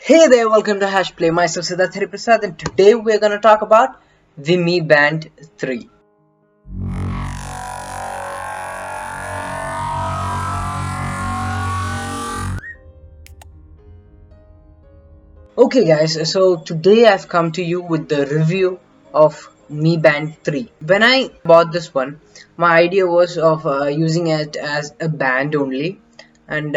Hey there, welcome to Hash Play. Myself Siddharth Hariprasad, and today we're gonna talk about the Mi Band 3. Okay guys, so today I've come to you with the review of Mi Band 3. When I bought this one, my idea was of using it as a band only and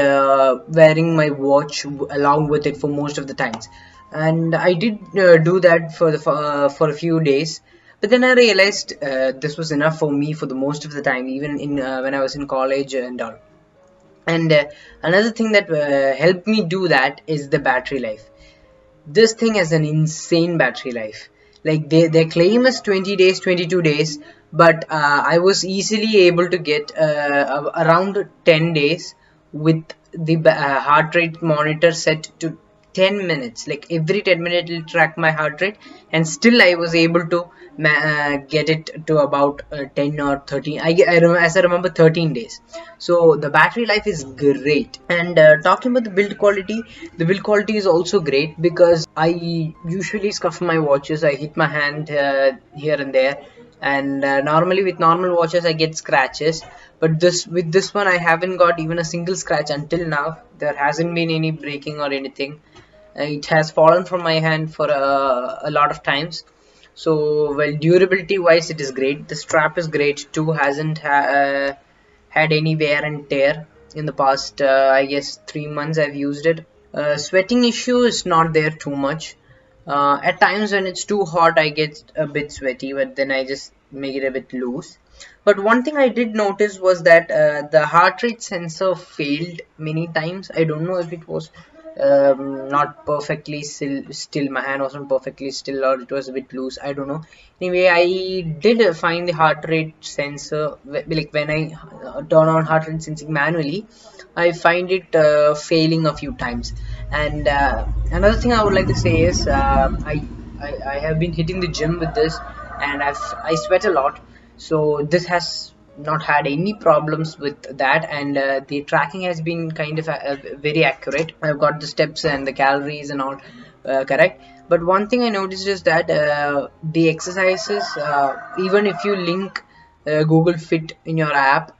wearing my watch along with it for most of the times. And I did do that for a few days, but then I realized this was enough for me for the most of the time, even in when I was in college and all. And another thing that helped me do that is the battery life. This thing has an insane battery life. Like their claim is 20 days, 22 days, but I was easily able to get around 10 days with the heart rate monitor set to 10 minutes. Like every 10 minutes it'll track my heart rate, and still I was able to get it to about 10 or 13. As I remember, 13 days. So the battery life is great. And talking about the build quality is also great because I usually scuff my watches. I hit my hand here and there, and normally with normal watches I get scratches, but with this one I haven't got even a single scratch until now. There hasn't been any breaking or anything. It has fallen from my hand for a lot of times. So well, durability wise it is great. The strap is great too. Hasn't had any wear and tear in the past I guess 3 months I've used it. Sweating issue is not there too much. At times when it's too hot I get a bit sweaty, but then I just make it a bit loose. But one thing I did notice was that the heart rate sensor failed many times. I don't know if it was not perfectly still, my hand wasn't perfectly still, or it was a bit loose, I don't know. Anyway, I did find the heart rate sensor, like when I turn on heart rate sensing manually, I find it failing a few times. And another thing I would like to say is I have been hitting the gym with this, and I sweat a lot, so this has not had any problems with that. And the tracking has been kind of very accurate. I've got the steps and the calories and all correct. But one thing I noticed is that the exercises, even if you link Google Fit in your app,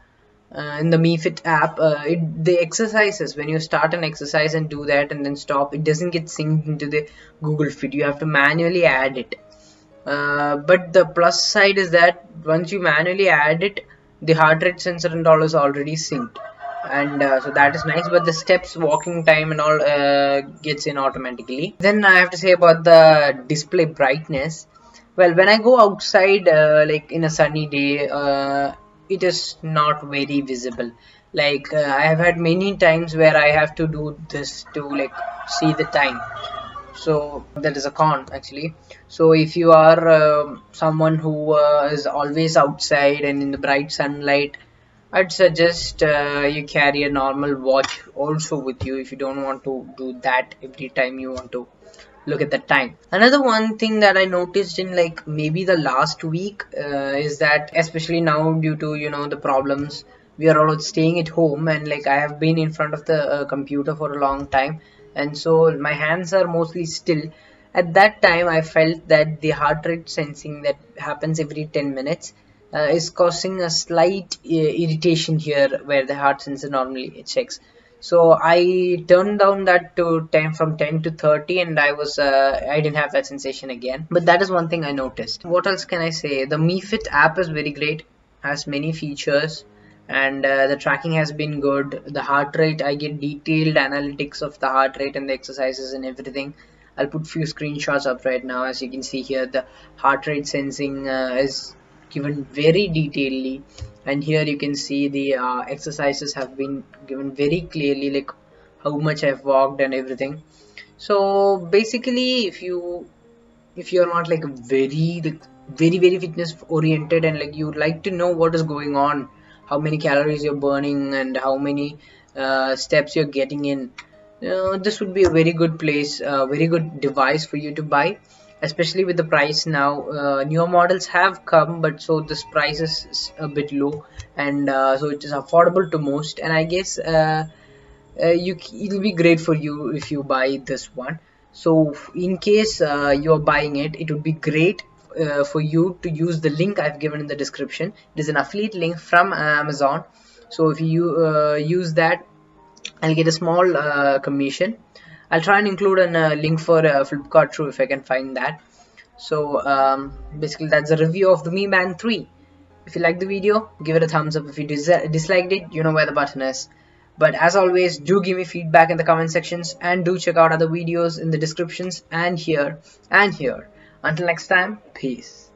in the MiFit app, the exercises, when you start an exercise and do that and then stop, it doesn't get synced into the Google Fit. You have to manually add it. But the plus side is that once you manually add it, the heart rate sensor and all is already synced, and so that is nice. But the steps, walking time and all gets in automatically. Then I have to say about the display brightness. Well, when I go outside, like in a sunny day, it is not very visible. Like I have had many times where I have to do this to like see the time, so that is a con actually. So if you are someone who is always outside and in the bright sunlight, I'd suggest you carry a normal watch also with you if you don't want to do that every time you want to look at the time. Another one thing that I noticed in like maybe the last week is that, especially now due to the problems, we are all staying at home, and like I have been in front of the computer for a long time, and so my hands are mostly still. At that time I felt that the heart rate sensing that happens every 10 minutes is causing a slight irritation here where the heart sensor normally checks. So I turned down that to 10, from 10 to 30, and I didn't have that sensation again. But that is one thing I noticed. What else can I say? The MiFit app is very great, has many features, and the tracking has been good. The heart rate, I get detailed analytics of the heart rate and the exercises and everything. I'll put few screenshots up right now. As you can see here, the heart rate sensing is given very detailedly, and here you can see the exercises have been given very clearly, like how much I've walked and everything. So basically, if you're not like very fitness oriented, and like you'd like to know what is going on, how many calories you're burning and how many steps you're getting in, this would be a very good place, very good device for you to buy, especially with the price now. Newer models have come, but so this price is a bit low, and so it is affordable to most. And I guess it'll be great for you if you buy this one. So in case you're buying it, it would be great for you to use the link I've given in the description. It is an affiliate link from Amazon. So if you use that, I'll get a small commission. I'll try and include a link for Flipkart too if I can find that. So basically that's a review of the Mi Band 3. If you like the video, give it a thumbs up. If you disliked it, you know where the button is. But as always, do give me feedback in the comment sections, and do check out other videos in the descriptions and here and here. Until next time, peace.